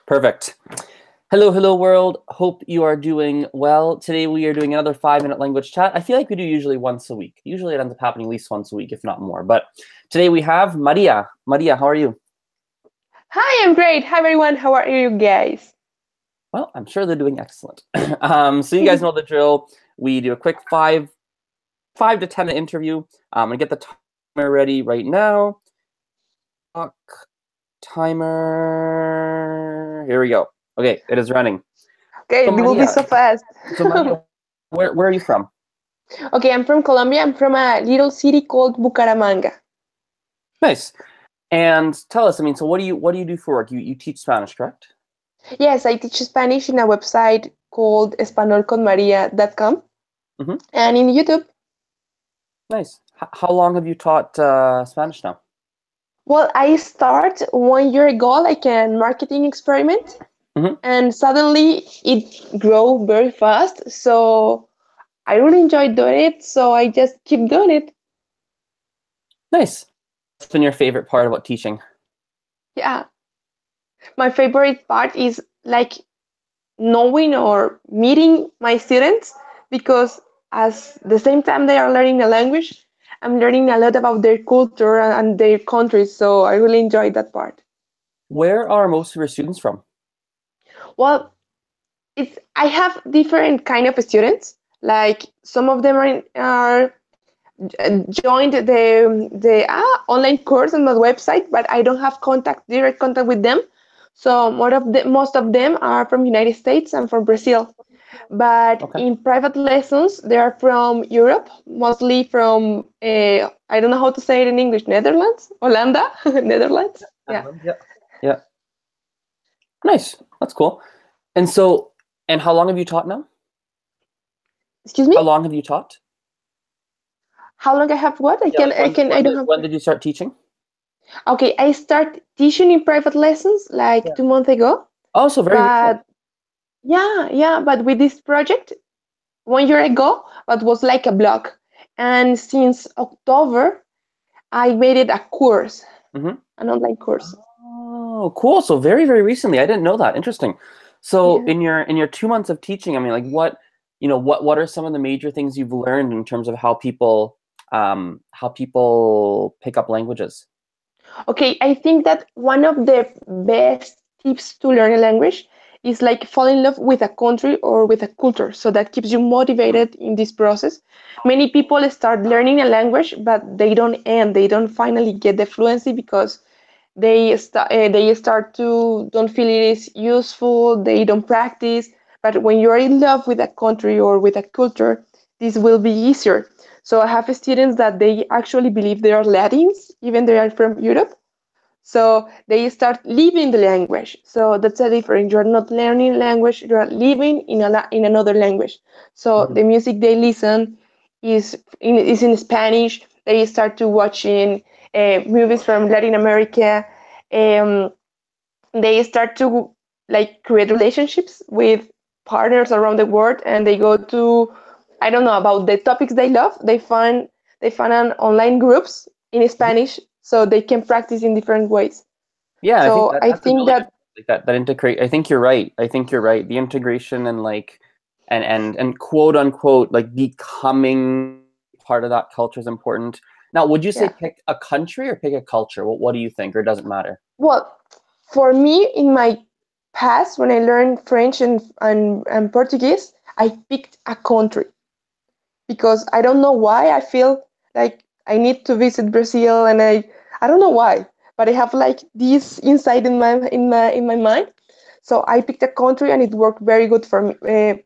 Perfect. Hello, hello world. Hope you are doing well. Today we are doing another 5-minute language chat. I feel like we do usually once a week. Usually it ends up happening at least once a week, if not more. But today we have Maria. Maria, how are you? Hi, I'm great. Hi, everyone. How are you guys? Well, I'm sure they're doing excellent. So you guys know the drill. We do a quick 5 to 10 minute interview. I'm gonna get the timer ready right now. Clock, timer. Here we go. Okay, it is running. Okay, So they will be Maria, so fast. where are you from? Okay, I'm from Colombia. I'm from a little city called Bucaramanga. Nice. And tell us, I mean, so what do you do for work? You teach Spanish, correct? Yes, I teach Spanish in a website called españolconmaria.com Mm-hmm. and in YouTube. Nice. How long have you taught Spanish now? Well, I start 1 year ago like a marketing experiment, Mm-hmm. and suddenly it grew very fast. So I really enjoy doing it. So I just keep doing it. Nice. What's been your favorite part about teaching? Yeah, my favorite part is like knowing or meeting my students because as the same time they are learning a language, I'm learning a lot about their culture and their countries. So I really enjoy that part. Where are most of your students from? Well, it's I have different kind of students. Like some of them are joined the online course on my website, but I don't have direct contact with them. So most of them are from United States and from Brazil. But Okay. in private lessons, they are from Europe, mostly from, I don't know how to say it in English, Netherlands, Hollanda, Netherlands. Yeah. Netherlands, yeah. Yeah. Nice. That's cool. And how long have you taught now? Excuse How me? long have you taught? How long I have what? Yeah, like I don't have. when did you start teaching? Okay, I start teaching in private lessons like Yeah. 2 months ago. Oh, so very recent. But yeah, but with this project 1 year ago, but was like a blog. And since October, I made it a course, Mm-hmm. an online course. Oh, cool. So very, very recently. I didn't know that. Interesting. So Yeah. in your 2 months of teaching, I mean, like what are some of the major things you've learned in terms of how people pick up languages? Okay, I think that one of the best tips to learn a language is like fall in love with a country or with a culture. So that keeps you motivated in this process. Many people start learning a language, but they don't end. They don't finally get the fluency because they start to don't feel it is useful. They don't practice. But when you're in love with a country or with a culture, this will be easier. So I have students that they actually believe they are Latins, even they are from Europe. So they start living the language. So that's a difference. You're not learning language, you're living in another language. So Mhm. the music they listen is in Spanish. They start to watching movies from Latin America. Um, they start to like create relationships with partners around the world, and they go to, I don't know, about the topics they love. They find an online groups in Mhm. Spanish so they can practice in different ways. Yeah, I think So that I that's a think really good that like that integrate. I think you're right. I think you're right. The integration and like and quote unquote like becoming part of that culture is important. Now, would you say yeah. pick a country or pick a culture? What do you think, or does it matter? Well, for me in my past when I learned French and Portuguese, I picked a country because I don't know why I feel like I need to visit Brazil, and I don't know why, but I have like this inside in my mind. So I picked a country, and it worked very good for me,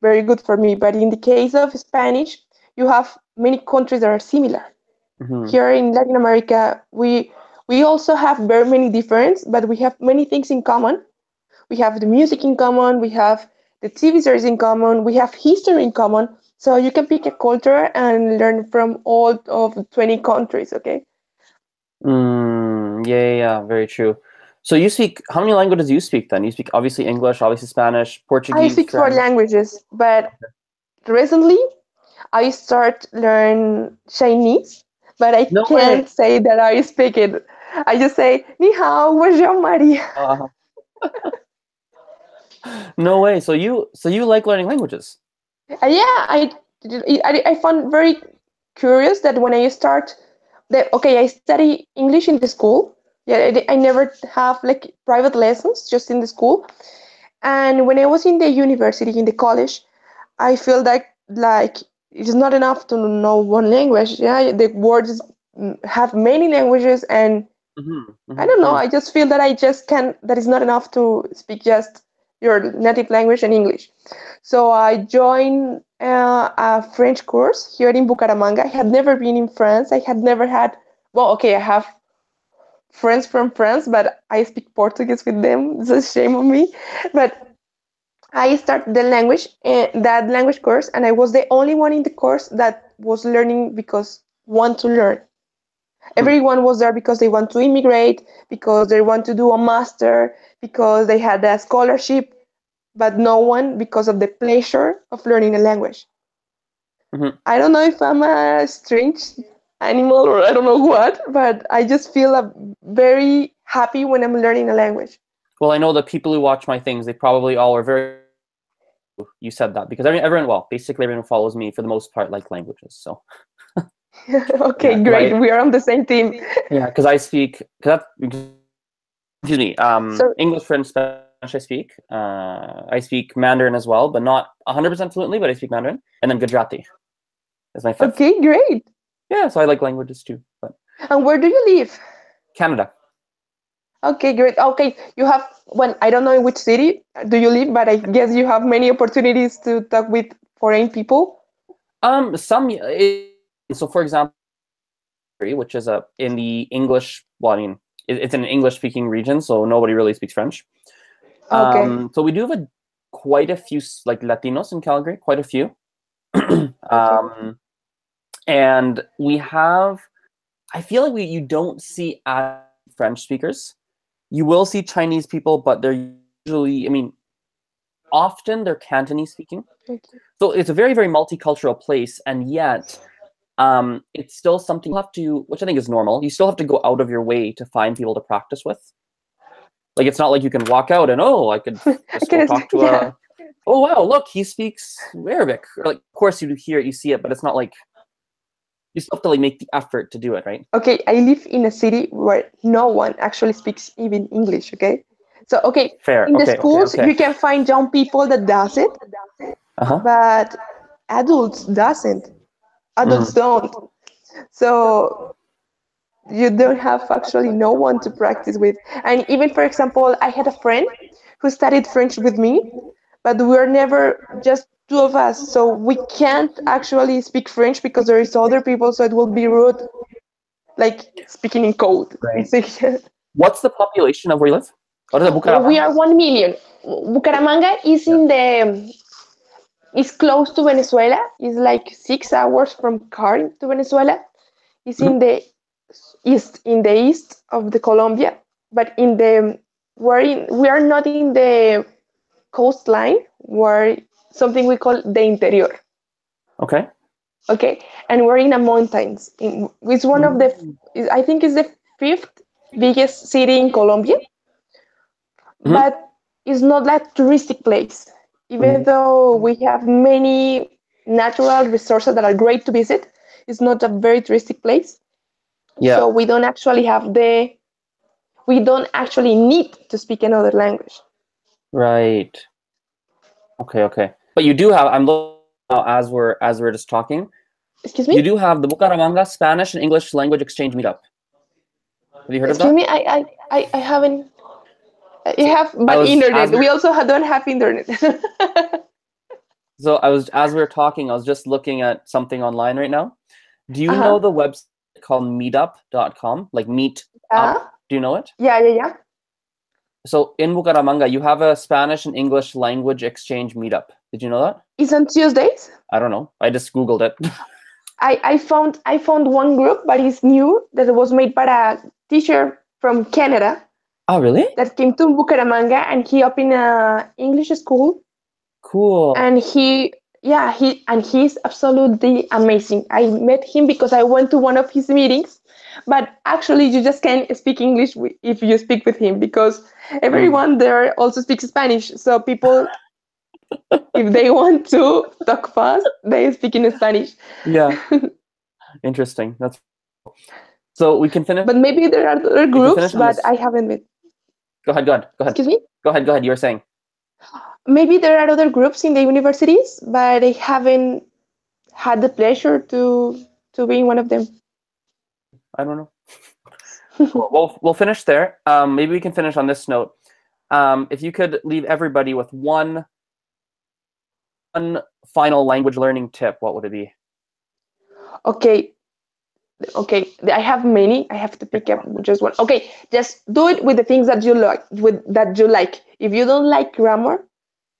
very good for me. But in the case of Spanish, you have many countries that are similar. Hmm. Here in Latin America, we also have very many differences, but we have many things in common. We have the music in common, we have the TV series in common, we have history in common. So you can pick a culture and learn from all of 20 countries, okay? Yeah, yeah, yeah, very true. So you speak, how many languages do you speak then? You speak obviously English, obviously Spanish, I Portuguese, speak four French. languages, but recently I start learn Chinese, but I No way. can't say that I speak it. I just say, Ni hao, bonjour, Maria. Uh, No way. So you like learning languages? Yeah, I found very curious that when I start that okay, I study English in the school. Yeah, I never have like private lessons, just in the school. And when I was in the university, in the college, I feel like it's not enough to know one language. Yeah, the words have many languages, and Mm-hmm, I mm-hmm, don't know. mm-hmm. I just feel that I just can. That is not enough to speak just your native language and English. So I joined a French course here in Bucaramanga. I had never been in France. I had never had. Well, okay, I have friends from France, but I speak Portuguese with them. It's a shame on me. But I started that language course, and I was the only one in the course that was learning because want to learn. Everyone was there because they want to immigrate, because they want to do a master, because they had a scholarship, but no one because of the pleasure of learning a language. Mm-hmm. I don't know if I'm a strange animal or I don't know what, but I just feel very happy when I'm learning a language. Well, I know the people who watch my things, they probably all are very. You said that because everyone, well, basically everyone who follows me for the most part like languages. So yeah, Okay, great. We are on the same team. because I speak, excuse me, So, English, French, Spanish. I speak Mandarin as well, but not 100% fluently. But I speak Mandarin, and then Gujarati is my fifth. okay, great. Yeah, so I like languages too. But And where do you live? Canada. Okay, great. Okay, you have, when I don't know in which city do you live, but I guess you have many opportunities to talk with foreign people. So for example, which is in the English. Well, I mean, it's an English-speaking region, so nobody really speaks French. Okay, So we do have quite a few like Latinos in Calgary, quite a few. okay. And we have. I feel like you don't see French speakers. You will see Chinese people, but they're usually, I mean, often they're Cantonese speaking. Okay. So it's a very, very multicultural place, and yet it's still something you have to, which I think is normal. You still have to go out of your way to find people to practice with. Like it's not like you can walk out and I could just go talk to Yeah. oh wow, look, he speaks Arabic. Or, like, of course you hear it, you see it, but it's not like you still have to like make the effort to do it, right? Okay, I live in a city where no one actually speaks even English, okay? So, okay, Fair. in the Okay. Okay. schools, Okay. you can find young people that does it, Uh huh. but adults doesn't. Adults Mm-hmm. don't. So you don't have actually no one to practice with. And even, for example, I had a friend who studied French with me, but we're never just two of us. So we can't actually speak French because there is other people, so it will be rude, like speaking in code. Right. What's the population of where you live? What is it, We Bucaramanga? are 1 million. Bucaramanga is Yeah. in the is close to Venezuela. It's like 6 hours from car to Venezuela. It's Mm-hmm. in the east of the Colombia, but in the we are not in the coastline. We're something we call the interior. Okay. Okay, and we're in the mountains. It's one of the Mm-hmm. I think it's the fifth biggest city in Colombia, but it's not that touristic place. Even Mm-hmm. though we have many natural resources that are great to visit, it's not a very touristic place. Yeah. So we don't actually need to speak another language. Right. Okay. Okay. But you do have. I'm looking now as we're just talking. Excuse You me? do have the Bucaramanga Spanish and English language exchange meetup. Have you heard of Excuse that? me? I haven't. I So have I but was as internet. we We also don't have internet. so I was as we were talking. I was just looking at something online right now. Do you know Uh-huh. the website called meetup.com? Like meet up? Uh, Do you know it? yeah. So in Bucaramanga, you have a Spanish and English language exchange meetup. Did you know that? It's on Tuesdays. I don't know. I just Googled it. I found one group, but it's new that was made by a teacher from Canada Oh, really? that came to Bucaramanga, and he opened a English school, Cool. and he Yeah, he's absolutely amazing. I met him because I went to one of his meetings, but actually you just can't speak English if you speak with him because Mm. everyone there also speaks Spanish. So people, if they want to talk fast, they speak in Spanish. Yeah, interesting. That's so we can finish. But maybe there are other We can groups, finish on but this. I haven't met. Go ahead. Go ahead. Go ahead. Excuse me? Go ahead. Go ahead. You were saying. Maybe there are other groups in the universities, but I haven't had the pleasure to be in one of them. I don't know. Cool. We'll finish there. Maybe we can finish on this note. If you could leave everybody with one final language learning tip, what would it be? Okay, okay, I have many. I have to pick up just one. Okay, just do it with the things that you like. With that you like. If you don't like grammar,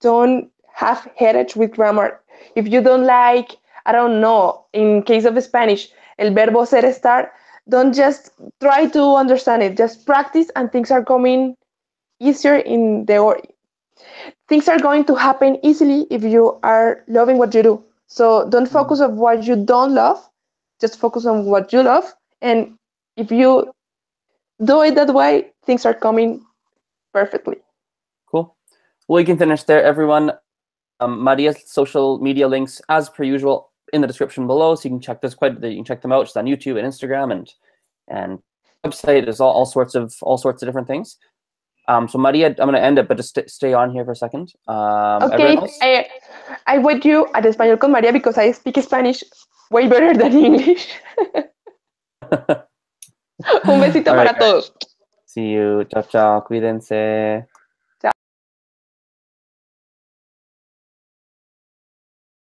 don't have headache with grammar. If you don't like, I don't know, in case of Spanish, el verbo ser estar, don't just try to understand it. Just practice, and things are coming easier in the or things are going to happen easily if you are loving what you do. So don't focus on what you don't love, just focus on what you love. And if you do it that way, things are coming perfectly. Cool. Well, you can finish there, everyone. Maria's social media links, as per usual, in the description below, so you can check you can check them out. She's on YouTube and Instagram, and website. There's all sorts of different things. So Maria, I'm going to end it, but just stay on here for a second. Everyone Okay, else? I wait you at Español con María because I speak Spanish way better than English. Un besito All right, para guys. todos. See you. Ciao, ciao. Cuídense.